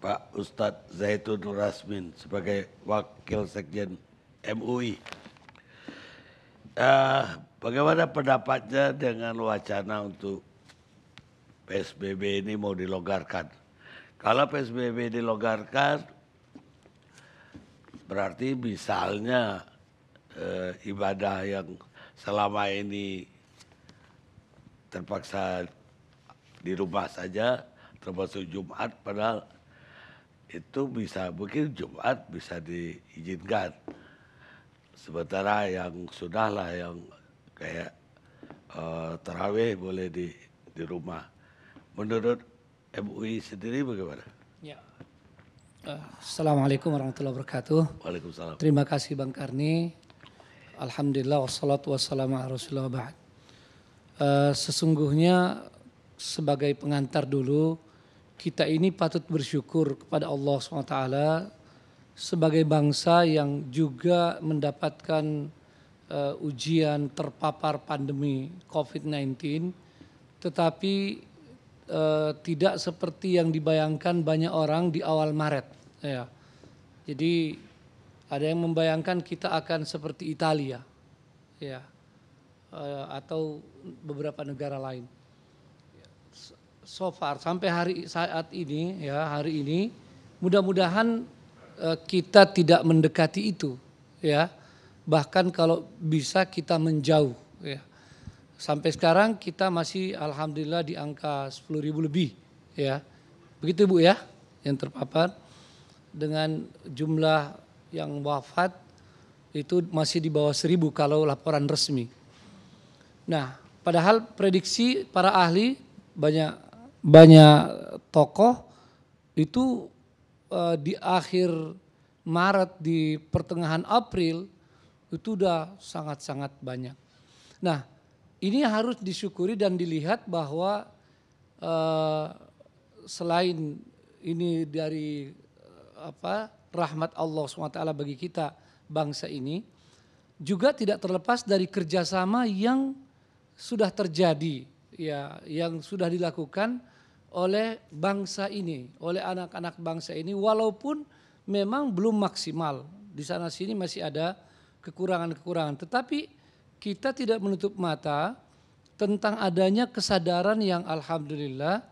Pak Ustadz Zaitun Nur Rasmin sebagai Wakil Sekjen MUI. Bagaimana pendapatnya dengan wacana untuk PSBB ini mau dilonggarkan? Kalau PSBB dilonggarkan, berarti misalnya ibadah yang selama ini terpaksa di rumah saja, termasuk Jumat, padahal itu bisa mungkin Jumat bisa diizinkan. Sementara yang sudahlah yang kayak tarawih boleh di rumah. Menurut MUI sendiri bagaimana? Ya. Assalamualaikum warahmatullahi wabarakatuh. Waalaikumsalam. Terima kasih Bang Karni. Alhamdulillah wassalatu wassalamu ala Rasulillah ba'd. Sesungguhnya sebagai pengantar dulu, kita ini patut bersyukur kepada Allah SWT sebagai bangsa yang juga mendapatkan ujian terpapar pandemi COVID-19, tetapi tidak seperti yang dibayangkan banyak orang di awal Maret. Ya. Jadi ada yang membayangkan kita akan seperti Italia, ya, atau beberapa negara lain. So far sampai saat ini, ya hari ini, mudah-mudahan kita tidak mendekati itu, ya. Bahkan kalau bisa kita menjauh, ya. Sampai sekarang kita masih alhamdulillah di angka 10.000 lebih, ya. Begitu Bu ya, yang terpapar, dengan jumlah yang wafat itu masih di bawah 1.000 kalau laporan resmi. Nah, padahal prediksi para ahli banyak tokoh itu di akhir Maret, di pertengahan April itu udah sangat-sangat banyak. Nah, ini harus disyukuri dan dilihat bahwa selain ini dari rahmat Allah SWT bagi kita bangsa ini, juga tidak terlepas dari kerjasama yang sudah terjadi, ya, yang sudah dilakukan oleh bangsa ini, oleh anak-anak bangsa ini, walaupun memang belum maksimal, di sana sini masih ada kekurangan-kekurangan, tetapi kita tidak menutup mata tentang adanya kesadaran yang alhamdulillah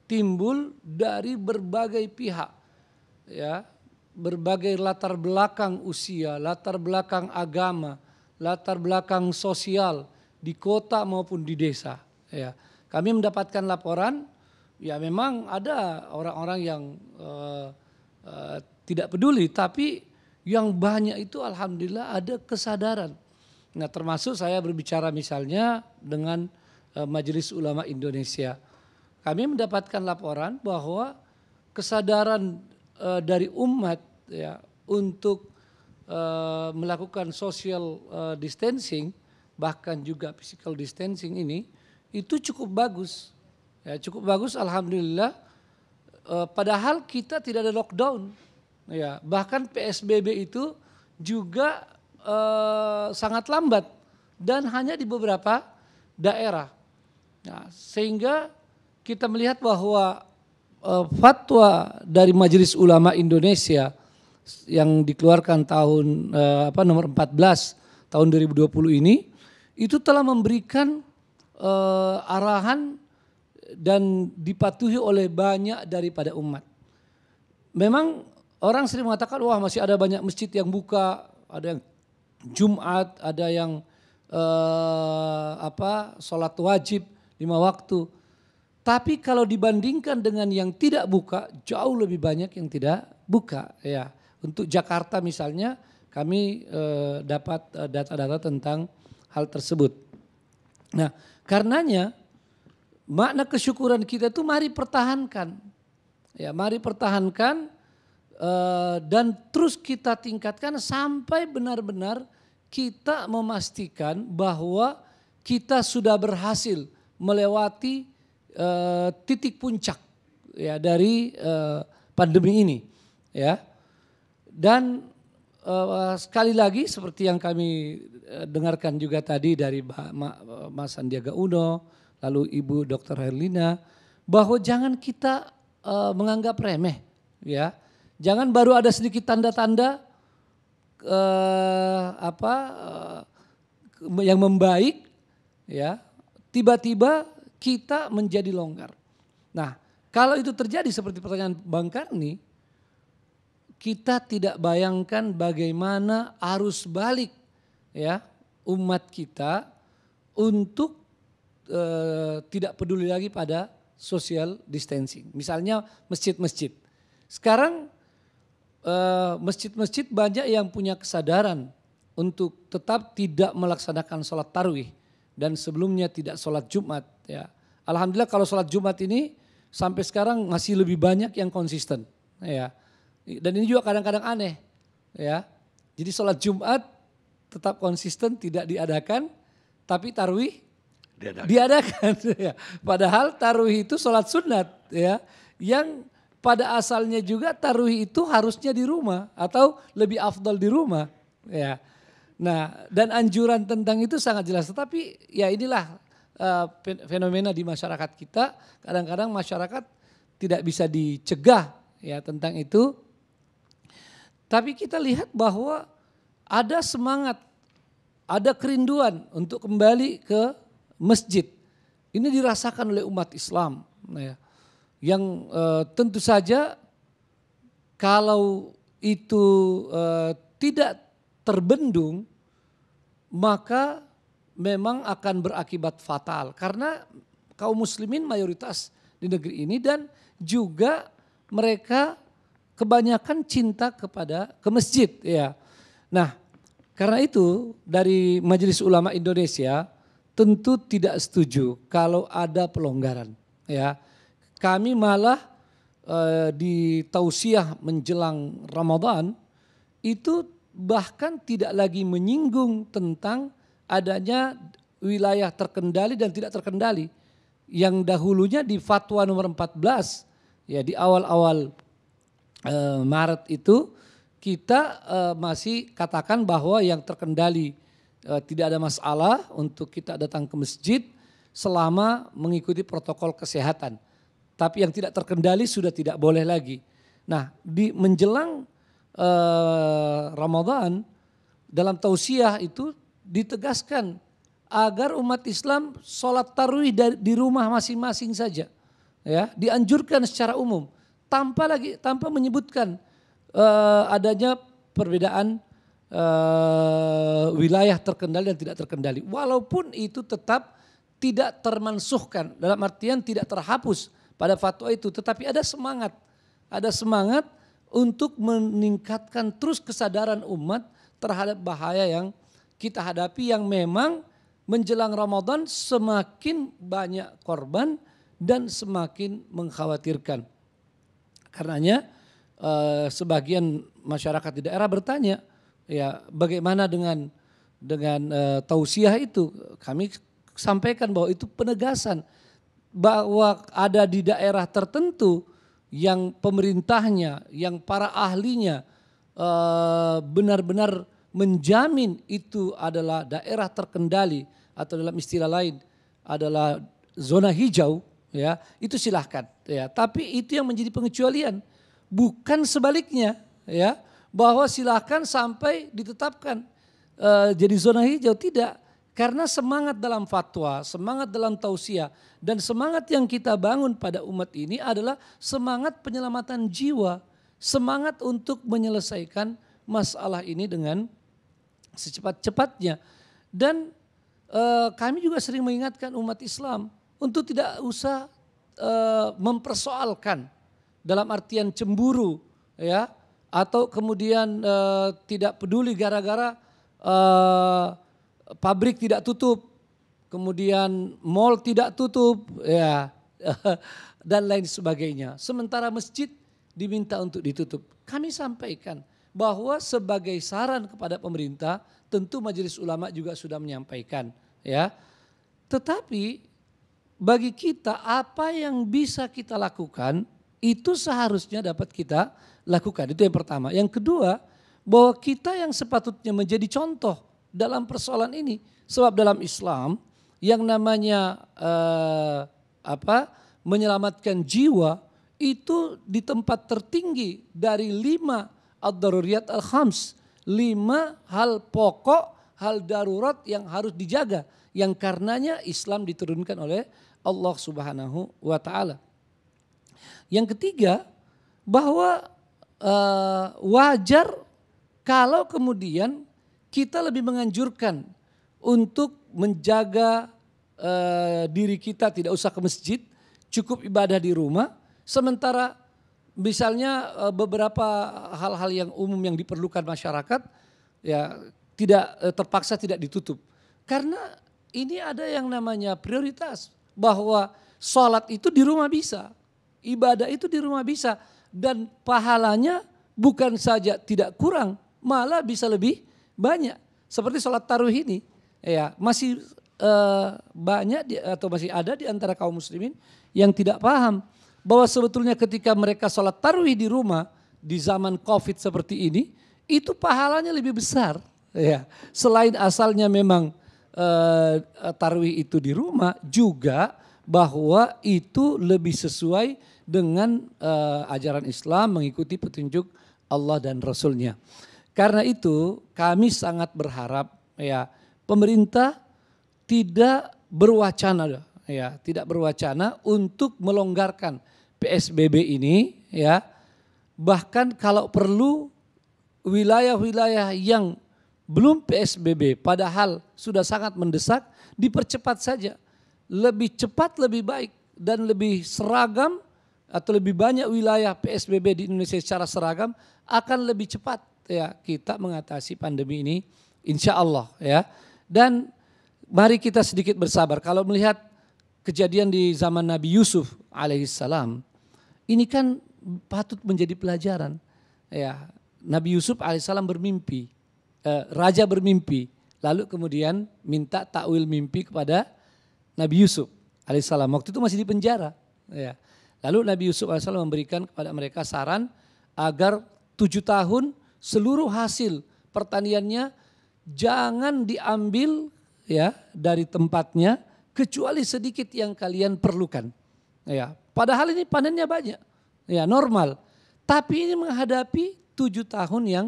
timbul dari berbagai pihak, ya, berbagai latar belakang usia, latar belakang agama, latar belakang sosial di kota maupun di desa. Ya, kami mendapatkan laporan, ya memang ada orang-orang yang tidak peduli, tapi yang banyak itu alhamdulillah ada kesadaran. Nah, termasuk saya berbicara misalnya dengan Majelis Ulama Indonesia. Kami mendapatkan laporan bahwa kesadaran dari umat, ya, untuk melakukan social distancing, bahkan juga physical distancing ini itu cukup bagus, ya, cukup bagus alhamdulillah. Padahal kita tidak ada lockdown, ya, bahkan PSBB itu juga sangat lambat dan hanya di beberapa daerah. Nah, sehingga kita melihat bahwa fatwa dari Majelis Ulama Indonesia yang dikeluarkan tahun nomor 14 tahun 2020 ini itu telah memberikan arahan dan dipatuhi oleh banyak daripada umat. Memang orang sering mengatakan, wah masih ada banyak masjid yang buka, ada yang Jumat, ada yang sholat wajib 5 waktu. Tapi kalau dibandingkan dengan yang tidak buka, jauh lebih banyak yang tidak buka. Ya, untuk Jakarta misalnya, kami dapat data-data tentang hal tersebut. Nah, karenanya makna kesyukuran kita itu mari pertahankan, ya, mari pertahankan dan terus kita tingkatkan sampai benar-benar kita memastikan bahwa kita sudah berhasil melewati titik puncak, ya, dari pandemi ini, ya. Dan sekali lagi seperti yang kami dengarkan juga tadi dari Mas Sandiaga Uno, lalu Ibu Dr. Herlina, bahwa jangan kita menganggap remeh, ya. Jangan baru ada sedikit tanda-tanda yang membaik, ya. Tiba-tiba kita menjadi longgar. Nah, kalau itu terjadi seperti pertanyaan Bang Karni, kita tidak bayangkan bagaimana arus balik, ya, umat kita untuk tidak peduli lagi pada social distancing. Misalnya masjid-masjid. Sekarang masjid-masjid banyak yang punya kesadaran untuk tetap tidak melaksanakan sholat tarawih dan sebelumnya tidak sholat Jumat. Ya. Alhamdulillah kalau sholat Jumat ini sampai sekarang masih lebih banyak yang konsisten. Ya. Dan ini juga kadang-kadang aneh. Ya. Jadi sholat Jumat tetap konsisten tidak diadakan, tapi tarawih diadakan. Ya. Padahal tarawih itu sholat sunat, ya, yang pada asalnya juga tarawih itu harusnya di rumah atau lebih afdal di rumah. Ya. Nah, dan anjuran tentang itu sangat jelas. Tetapi ya inilah fenomena di masyarakat kita. Kadang-kadang masyarakat tidak bisa dicegah, ya, tentang itu. Tapi kita lihat bahwa ada semangat, ada kerinduan untuk kembali ke masjid. Ini dirasakan oleh umat Islam, ya, yang tentu saja kalau itu tidak terbendung maka memang akan berakibat fatal karena kaum muslimin mayoritas di negeri ini dan juga mereka kebanyakan cinta ke masjid, ya. Nah, karena itu dari Majelis Ulama Indonesia tentu tidak setuju kalau ada pelonggaran, ya. Kami malah di tausiah menjelang Ramadan itu bahkan tidak lagi menyinggung tentang adanya wilayah terkendali dan tidak terkendali. Yang dahulunya di fatwa nomor 14, ya, di awal-awal Maret itu kita masih katakan bahwa yang terkendali tidak ada masalah untuk kita datang ke masjid selama mengikuti protokol kesehatan. Tapi yang tidak terkendali sudah tidak boleh lagi. Nah, di menjelang Ramadan dalam tausiah itu ditegaskan agar umat Islam sholat tarawih di rumah masing-masing saja, ya, dianjurkan secara umum tanpa menyebutkan adanya perbedaan wilayah terkendali dan tidak terkendali. Walaupun itu tetap tidak termansuhkan, dalam artian tidak terhapus pada fatwa itu, tetapi ada semangat untuk meningkatkan terus kesadaran umat terhadap bahaya yang kita hadapi yang memang menjelang Ramadan semakin banyak korban dan semakin mengkhawatirkan. Karenanya sebagian masyarakat di daerah bertanya, ya, bagaimana dengan tausiah itu? Kami sampaikan bahwa itu penegasan bahwa ada di daerah tertentu yang pemerintahnya, yang para ahlinya benar-benar menjamin itu adalah daerah terkendali atau dalam istilah lain adalah zona hijau, ya, itu silahkan, ya. Tapi itu yang menjadi pengecualian, bukan sebaliknya, ya, bahwa silahkan sampai ditetapkan jadi zona hijau, tidak. Karena semangat dalam fatwa, semangat dalam tausiah, dan semangat yang kita bangun pada umat ini adalah semangat penyelamatan jiwa, semangat untuk menyelesaikan masalah ini dengan secepat-cepatnya. Dan kami juga sering mengingatkan umat Islam untuk tidak usah mempersoalkan dalam artian cemburu, ya, atau kemudian tidak peduli gara-gara pabrik tidak tutup, kemudian mal tidak tutup, ya, dan lain sebagainya. Sementara masjid diminta untuk ditutup. Kami sampaikan bahwa sebagai saran kepada pemerintah, tentu Majelis Ulama juga sudah menyampaikan, ya. Tetapi bagi kita apa yang bisa kita lakukan itu seharusnya dapat kita lakukan. Itu yang pertama. Yang kedua, bahwa kita yang sepatutnya menjadi contoh dalam persoalan ini, sebab dalam Islam yang namanya menyelamatkan jiwa itu di tempat tertinggi dari 5 ad-daruriyat al-khams, 5 hal pokok, hal darurat yang harus dijaga, yang karenanya Islam diturunkan oleh Allah Subhanahu wa taala. Yang ketiga, bahwa wajar kalau kemudian kita lebih menganjurkan untuk menjaga diri kita, tidak usah ke masjid, cukup ibadah di rumah. Sementara misalnya beberapa hal-hal yang umum yang diperlukan masyarakat ya tidak terpaksa tidak ditutup. Karena ini ada yang namanya prioritas, bahwa sholat itu di rumah bisa, ibadah itu di rumah bisa, dan pahalanya bukan saja tidak kurang, malah bisa lebih banyak. Seperti sholat tarawih ini, ya masih banyak atau masih ada di antara kaum muslimin yang tidak paham bahwa sebetulnya ketika mereka sholat tarawih di rumah di zaman COVID seperti ini, itu pahalanya lebih besar. Ya, selain asalnya memang tarawih itu di rumah, juga bahwa itu lebih sesuai dengan ajaran Islam, mengikuti petunjuk Allah dan Rasulnya. Karena itu kami sangat berharap ya pemerintah tidak berwacana untuk melonggarkan PSBB ini, ya. Bahkan kalau perlu wilayah-wilayah yang belum PSBB padahal sudah sangat mendesak, dipercepat saja. Lebih cepat lebih baik dan lebih seragam atau lebih banyak wilayah PSBB di Indonesia secara seragam akan lebih cepat ya kita mengatasi pandemi ini, insya Allah ya. Dan mari kita sedikit bersabar. Kalau melihat kejadian di zaman Nabi Yusuf alaihissalam, ini kan patut menjadi pelajaran. Ya, Nabi Yusuf alaihissalam bermimpi, raja bermimpi, lalu kemudian minta takwil mimpi kepada Nabi Yusuf alaihissalam. Waktu itu masih di penjara. Ya. Lalu Nabi Yusuf alaihissalam memberikan kepada mereka saran agar 7 tahun seluruh hasil pertaniannya jangan diambil ya dari tempatnya kecuali sedikit yang kalian perlukan. Ya, padahal ini panennya banyak. Ya, normal. Tapi ini menghadapi 7 tahun yang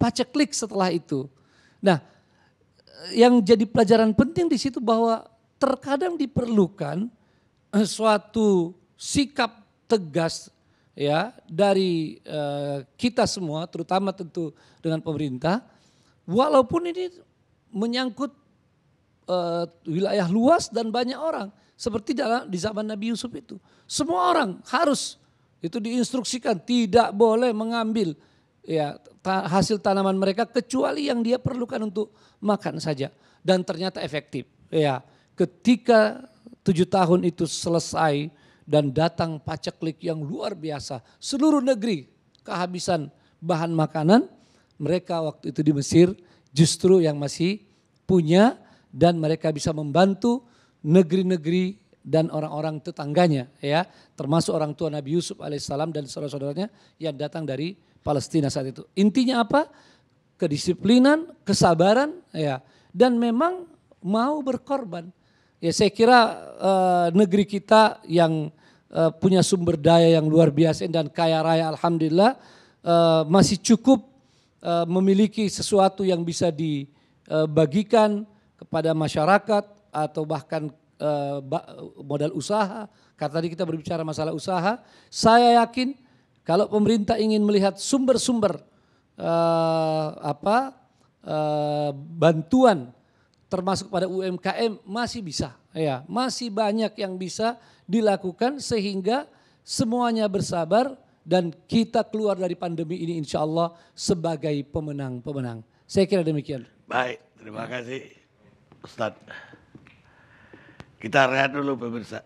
paceklik setelah itu. Nah, yang jadi pelajaran penting di situ bahwa terkadang diperlukan suatu sikap tegas ya dari kita semua, terutama tentu dengan pemerintah, walaupun ini menyangkut wilayah luas dan banyak orang, seperti di zaman Nabi Yusuf itu, semua orang harus itu diinstruksikan tidak boleh mengambil ya hasil tanaman mereka kecuali yang dia perlukan untuk makan saja, dan ternyata efektif. Ya, ketika 7 tahun itu selesai dan datang paceklik yang luar biasa, seluruh negeri kehabisan bahan makanan, mereka waktu itu di Mesir justru yang masih punya dan mereka bisa membantu negeri-negeri dan orang-orang tetangganya ya, termasuk orang tua Nabi Yusuf alaihissalam dan saudara-saudaranya yang datang dari Palestina saat itu. Intinya apa? Kedisiplinan, kesabaran ya, dan memang mau berkorban. Ya, saya kira negeri kita yang punya sumber daya yang luar biasa dan kaya raya, alhamdulillah masih cukup memiliki sesuatu yang bisa dibagikan kepada masyarakat atau bahkan modal usaha. Karena tadi kita berbicara masalah usaha, saya yakin kalau pemerintah ingin melihat sumber-sumber bantuan termasuk pada UMKM masih bisa, ya masih banyak yang bisa dilakukan sehingga semuanya bersabar dan kita keluar dari pandemi ini insya Allah sebagai pemenang-pemenang. Saya kira demikian. Baik, terima kasih Ustadz. Kita rehat dulu pemirsa.